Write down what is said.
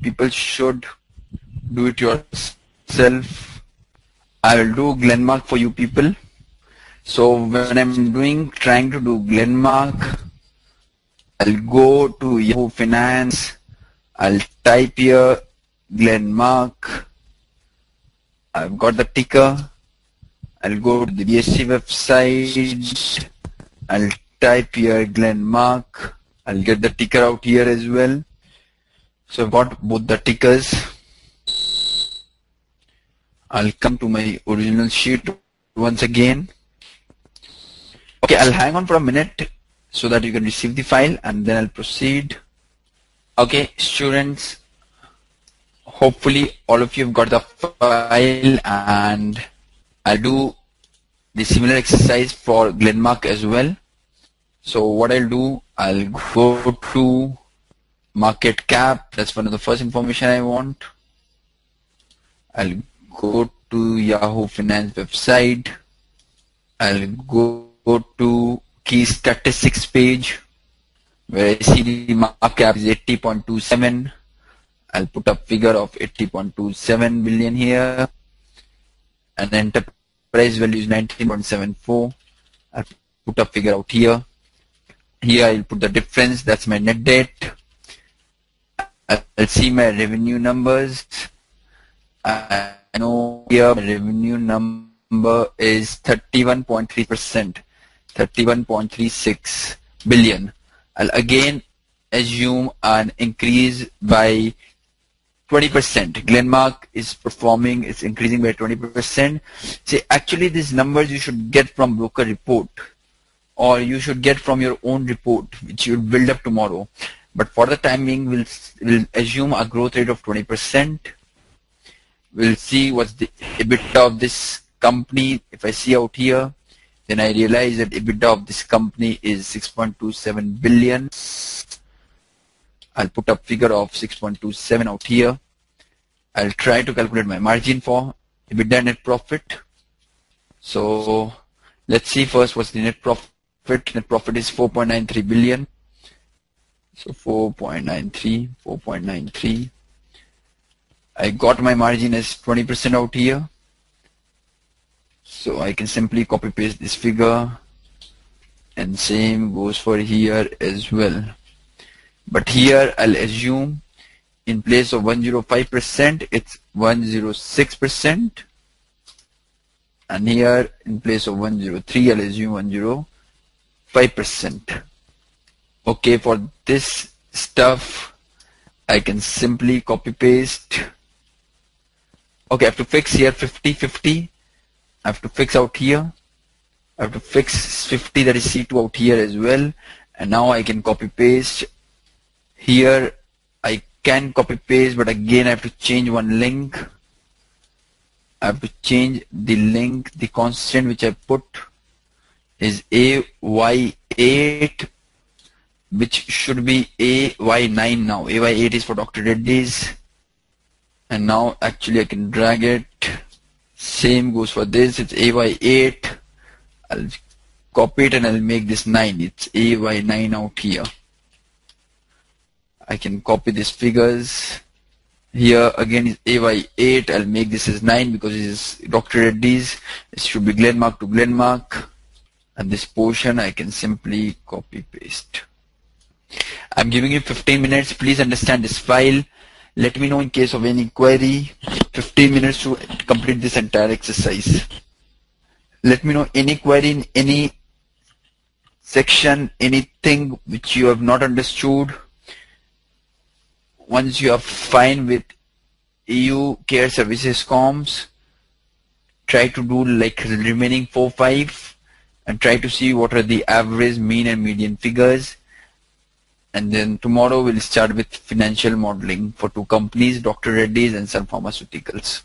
people should do it yourself. I will do Glenmark for you people. So when I'm trying to do Glenmark, I'll go to Yahoo Finance. I'll type here Glenmark. I've got the ticker. I'll go to the BSE website. I'll type here Glenmark. I'll get the ticker out here as well. So I've got both the tickers. I'll come to my original sheet once again. Okay, I'll hang on for a minute so that you can receive the file, and then I'll proceed. Okay, students, hopefully all of you have got the file, and I'll do the similar exercise for Glenmark as well. So what I'll do, I'll go to market cap. That's one of the first information I want. I'll go to Yahoo Finance website. I'll go to key statistics page where I see the market cap is 80.27. I'll put a figure of 80.27 billion here, and the enterprise value is 19.74. I'll put a figure out here. Here I'll put the difference, that's my net debt. I'll see my revenue numbers. I know here my revenue number is 31.3%, 31.36 billion. I'll again assume an increase by 20%. Glenmark is performing, it's increasing by 20%. See, actually these numbers you should get from broker report, or you should get from your own report, which you'll build up tomorrow. But for the time being, we'll assume a growth rate of 20%. We'll see what's the EBITDA of this company. If I see out here, then I realize that EBITDA of this company is 6.27 billion. I'll put a figure of 6.27 out here. I'll try to calculate my margin for EBITDA net profit. So let's see first what's the net profit. Net profit is 4.93 billion. So 4.93. I got my margin as 20% out here. So I can simply copy paste this figure, and same goes for here as well. But here I'll assume in place of 105%, it's 106%. And here in place of 103, I'll assume 105%. Okay, for this stuff, I can simply copy paste. Okay, I have to fix here 50-50. I have to fix out here. I have to fix 50, that is C2 out here as well. And now I can copy paste. Here I can copy paste, but again I have to change one link. I have to change the link. The constant which I put is AY8, which should be AY9 now. AY8 is for Dr. Reddy's. And now actually I can drag it. Same goes for this. It's AY8. I'll copy it and I'll make this 9. It's AY9 out here. I can copy these figures. Here again is AY8. I'll make this as 9 because it is Dr. Reddy's. It should be Glenmark to Glenmark. And this portion I can simply copy paste. I'm giving you 15 minutes. Please understand this file. Let me know in case of any query. 15 minutes to complete this entire exercise. Let me know any query in any section, anything which you have not understood. Once you are fine with EU Care Services Comms, try to do like the remaining 4-5 and try to see what are the average, mean and median figures. And then tomorrow we'll start with financial modeling for two companies, Dr. Reddy's and Sun Pharmaceuticals.